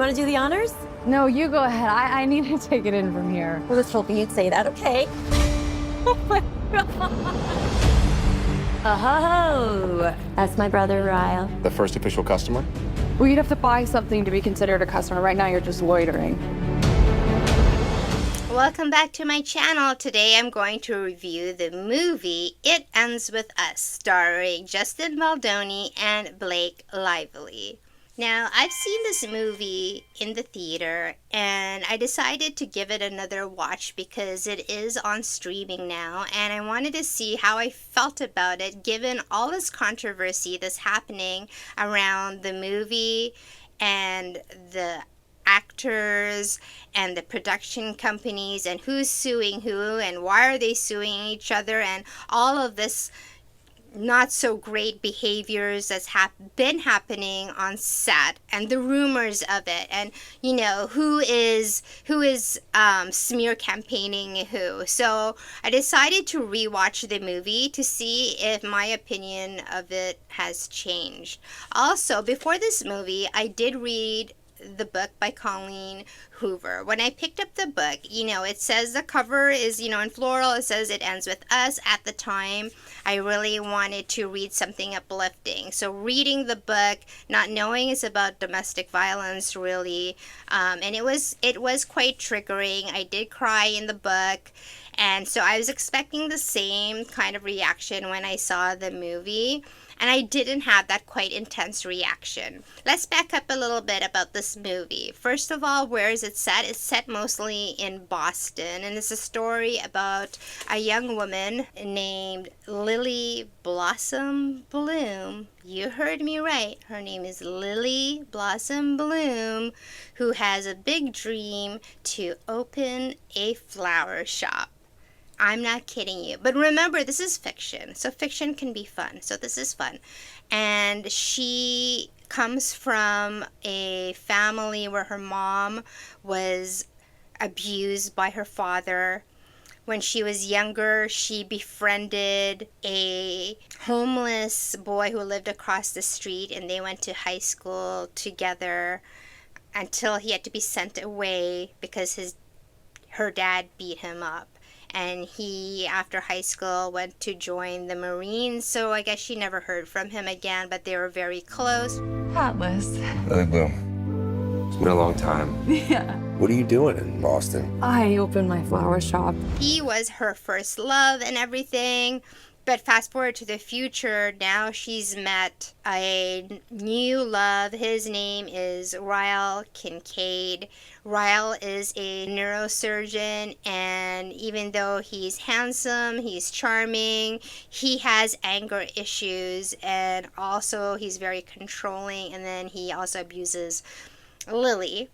want to do the honors? No, you go ahead. I need to take it in from here. I was hoping you'd say that. Okay. Oh my God. Oh, that's my brother, Ryle. The first official customer? Well, you'd have to buy something to be considered a customer. Right now, you're just loitering. Welcome back to my channel. Today I'm going to review the movie It Ends With Us, starring Justin Baldoni and Blake Lively. Now, I've seen this movie in the theater, and I decided to give it another watch because it is on streaming now, and I wanted to see how I felt about it given all this controversy that's happening around the movie and the actors and the production companies and who's suing who and why are they suing each other and all of this not so great behaviors that's been happening on set and the rumors of it, and you know who is smear campaigning who. So I decided to rewatch the movie to see if my opinion of it has changed. Also, before this movie, I did read the book by Colleen Hoover. When I picked up the book, you know, it says the cover is, you know, in floral, it says It Ends With Us. At the time, I really wanted to read something uplifting. So reading the book, not knowing it's about domestic violence, really, and it was quite triggering. I did cry in the book, and so I was expecting the same kind of reaction when I saw the movie. And I didn't have that quite intense reaction. Let's back up a little bit about this movie. First of all, where is it set? It's set mostly in Boston, and it's a story about a young woman named Lily Blossom Bloom. You heard me right. Her name is Lily Blossom Bloom, who has a big dream to open a flower shop. I'm not kidding you. But remember, this is fiction. So fiction can be fun. So this is fun. And she comes from a family where her mom was abused by her father. When she was younger, she befriended a homeless boy who lived across the street, and they went to high school together until he had to be sent away because her dad beat him up. And he, after high school, went to join the Marines, so I guess she never heard from him again, but they were very close. Atlas. Lily Bloom. It's been a long time. Yeah. What are you doing in Boston? I opened my flower shop. He was her first love and everything. But fast forward to the future, now she's met a new love. His name is Ryle Kincaid. Ryle is a neurosurgeon, and even though he's handsome, he's charming, he has anger issues, and also he's very controlling, and then he also abuses Lily.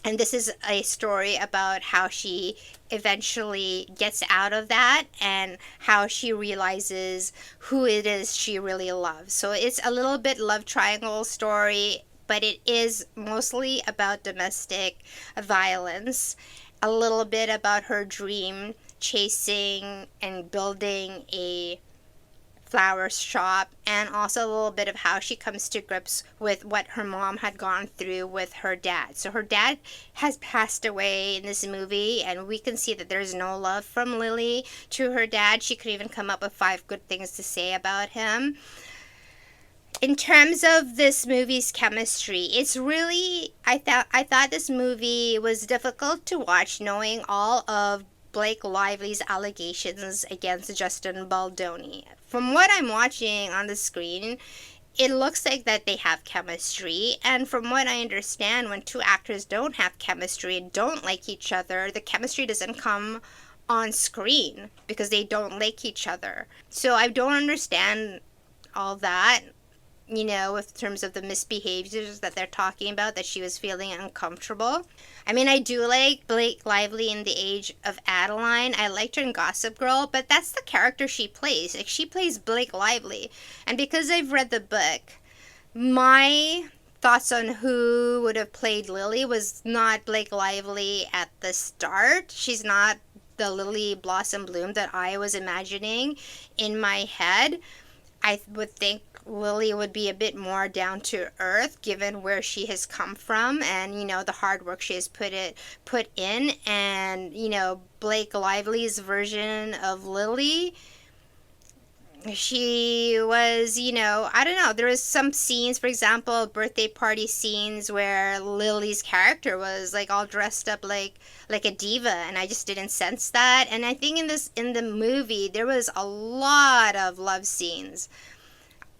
And this is a story about how she eventually gets out of that and how she realizes who it is she really loves. So it's a little bit love triangle story, but it is mostly about domestic violence. A little bit about her dream chasing and building a flower shop, and also a little bit of how she comes to grips with what her mom had gone through with her dad. So her dad has passed away in this movie, and we can see that there's no love from Lily to her dad. She could even come up with 5 good things to say about him. In terms of this movie's chemistry, it's really, I thought this movie was difficult to watch knowing all of Blake Lively's allegations against Justin Baldoni. From what I'm watching on the screen, it looks like that they have chemistry, and from what I understand, when two actors don't have chemistry and don't like each other, the chemistry doesn't come on screen because they don't like each other. So I don't understand all that, you know, in terms of the misbehaviors that they're talking about, that she was feeling uncomfortable. I mean, I do like Blake Lively in The Age of Adeline. I liked her in Gossip Girl, but that's the character she plays. Like, she plays Blake Lively. And because I've read the book, my thoughts on who would have played Lily was not Blake Lively at the start. She's not the Lily Blossom Bloom that I was imagining in my head. I would think Lily would be a bit more down to earth given where she has come from and, you know, the hard work she has put in. And, you know, Blake Lively's version of Lily, she was, you know, I don't know, there was some scenes, for example, birthday party scenes where Lily's character was like all dressed up like a diva, and I just didn't sense that. And I think in the movie there was a lot of love scenes,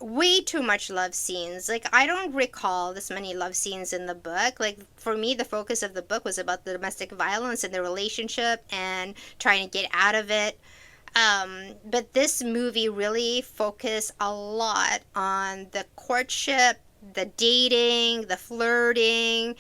way too much love scenes. Like, I don't recall this many love scenes in the book. Like, for me, the focus of the book was about the domestic violence and the relationship and trying to get out of it. But this movie really focused a lot on the courtship, the dating, the flirting.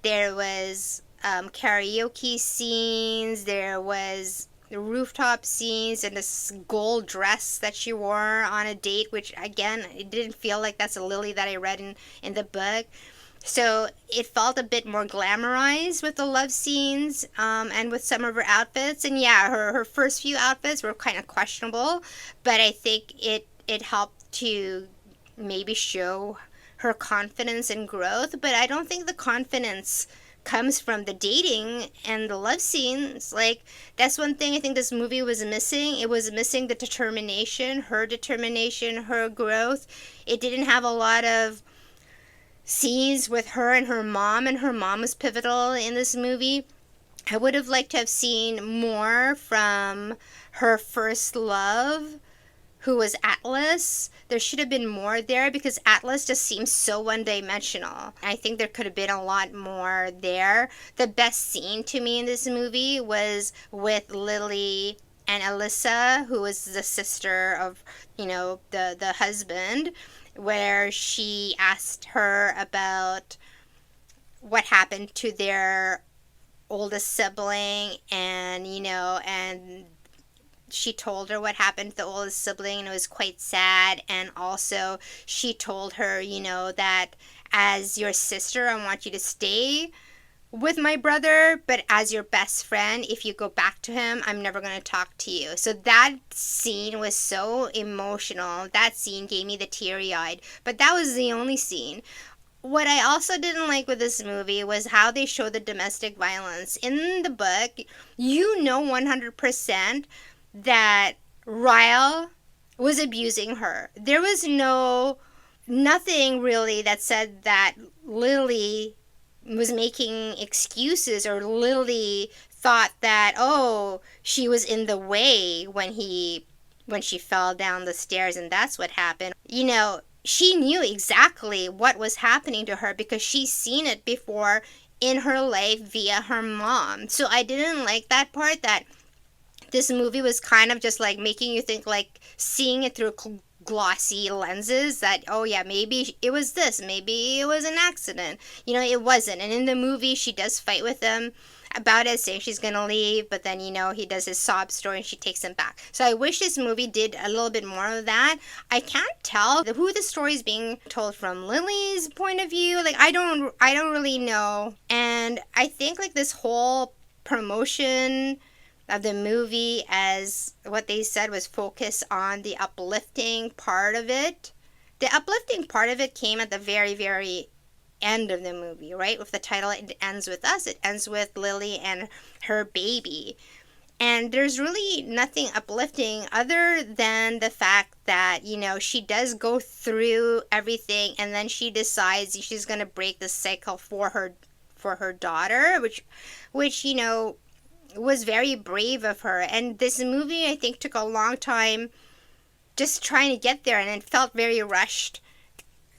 There was karaoke scenes. There was the rooftop scenes and this gold dress that she wore on a date, which, again, it didn't feel like that's a Lily that I read in the book. So it felt a bit more glamorized with the love scenes, and with some of her outfits. And yeah, her first few outfits were kind of questionable, but I think it helped to maybe show her confidence and growth. But I don't think the confidence comes from the dating and the love scenes. Like, that's one thing I think this movie was missing. It was missing the determination, her growth. It didn't have a lot of scenes with her and her mom was pivotal in this movie. I would have liked to have seen more from her first love, who was Atlas. There should have been more there because Atlas just seems so one-dimensional. I think there could have been a lot more there. The best scene to me in this movie was with Lily and Alyssa, who was the sister of, you know, the husband, where she asked her about what happened to their oldest sibling, and, you know, and she told her what happened to the oldest sibling, and it was quite sad. And also she told her, you know, that as your sister, I want you to stay with my brother, but as your best friend, if you go back to him, I'm never going to talk to you. So that scene was so emotional. That scene gave me the teary-eyed, but that was the only scene. What I also didn't like with this movie was how they show the domestic violence. In the book, you know 100% that Ryle was abusing her. There was nothing really that said that Lily was making excuses, or Lily thought that, oh, she was in the way when she fell down the stairs and that's what happened. You know, she knew exactly what was happening to her because she's seen it before in her life via her mom. So I didn't like that part, that this movie was kind of just like making you think, like seeing it through glossy lenses, that, oh yeah, maybe it was this, maybe it was an accident. You know, it wasn't. And in the movie, she does fight with him about it, saying she's gonna leave, but then, you know, he does his sob story and she takes him back. So I wish this movie did a little bit more of that. I can't tell who the story is being told from. Lily's point of view, like, I don't really know. And I think, like, this whole promotion of the movie, as what they said was focus on the uplifting part of it. The uplifting part of it came at the very, very end of the movie, right? With the title, It Ends With Us. It ends with Lily and her baby. And there's really nothing uplifting other than the fact that, you know, she does go through everything and then she decides she's going to break the cycle for her daughter, which, you know, was very brave of her. And this movie, I think, took a long time just trying to get there, and it felt very rushed.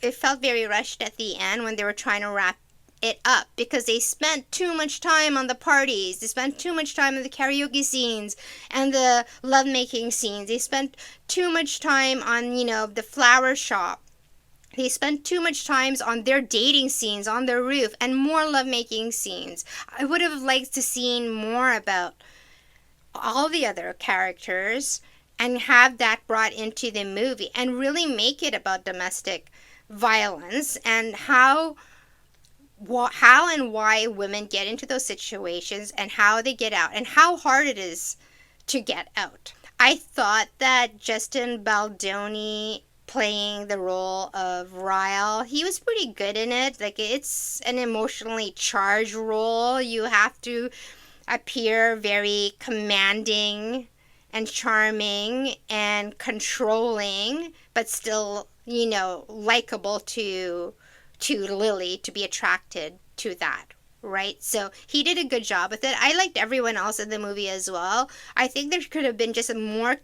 It felt very rushed at the end when they were trying to wrap it up, because they spent too much time on the parties. They spent too much time on the karaoke scenes and the lovemaking scenes. They spent too much time on, you know, the flower shop. They spent too much time on their dating scenes on the roof and more lovemaking scenes. I would have liked to seen more about all the other characters and have that brought into the movie and really make it about domestic violence and how and why women get into those situations and how they get out and how hard it is to get out. I thought that Justin Baldoni playing the role of Ryle. He was pretty good in it. Like, it's an emotionally charged role. You have to appear very commanding and charming and controlling, but still, you know, likable to Lily, to be attracted to that, right? So he did a good job with it. I liked everyone else in the movie as well. I think there could have been just a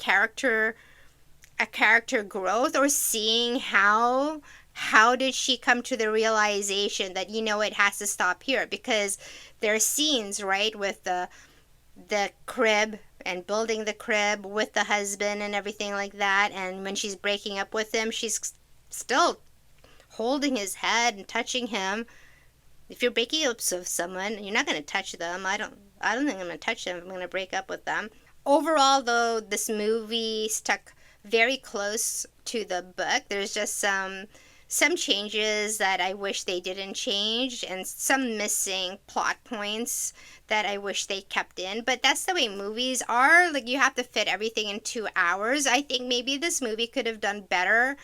character growth, or seeing how did she come to the realization that, you know, it has to stop here, because there are scenes, right, with the crib and building the crib with the husband and everything like that, and when she's breaking up with him, she's still holding his head and touching him. If you're breaking up with someone, you're not going to touch them. I don't think I'm going to touch them if I'm going to break up with them. Overall, though, this movie stuck very close to the book. There's just some changes that I wish they didn't change, and some missing plot points that I wish they kept in. But that's the way movies are. Like, you have to fit everything in 2 hours. I think maybe this movie could have done better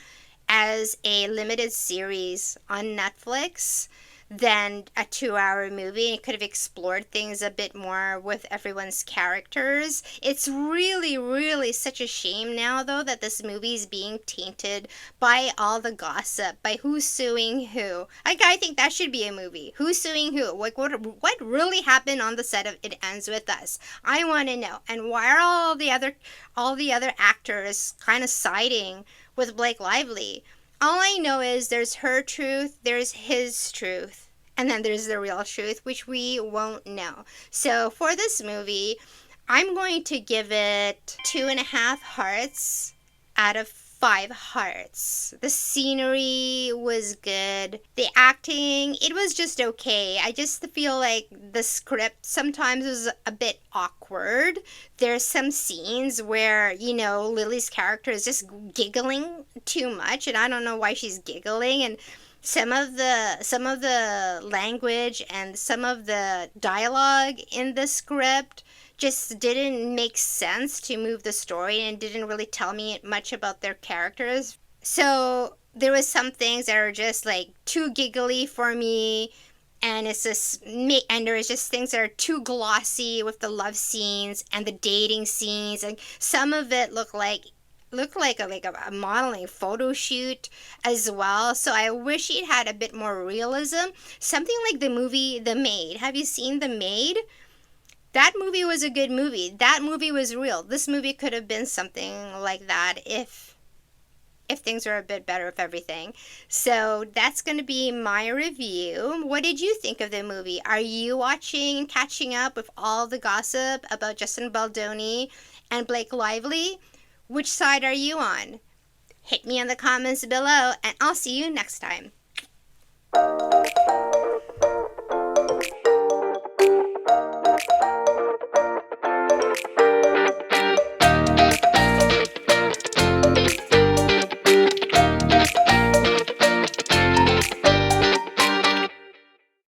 as a limited series on Netflix than a 2-hour movie. It could have explored things a bit more with everyone's characters. It's really, really such a shame now, though, that this movie is being tainted by all the gossip, by who's suing who. Like, I think that should be a movie. Who's suing who? Like, what really happened on the set of It Ends With Us? I want to know. And why are all the other actors kind of siding with Blake Lively? All I know is there's her truth, there's his truth, and then there's the real truth, which we won't know. So for this movie, I'm going to give it 2.5 hearts out of 5 hearts. The scenery was good. The acting, it was just okay. I just feel like the script sometimes was a bit awkward. There's some scenes where, you know, Lily's character is just giggling too much, and I don't know why she's giggling. And some of the language and some of the dialogue in the script just didn't make sense to move the story, and didn't really tell me much about their characters. So there was some things that are just like too giggly for me, and there is just things that are too glossy with the love scenes and the dating scenes, and some of it looked like a modeling photo shoot as well. So I wish it had a bit more realism. Something like the movie The Maid. Have you seen The Maid? That movie was a good movie. That movie was real. This movie could have been something like that if things were a bit better with everything. So that's going to be my review. What did you think of the movie? Are you watching and catching up with all the gossip about Justin Baldoni and Blake Lively? Which side are you on? Hit me in the comments below, and I'll see you next time.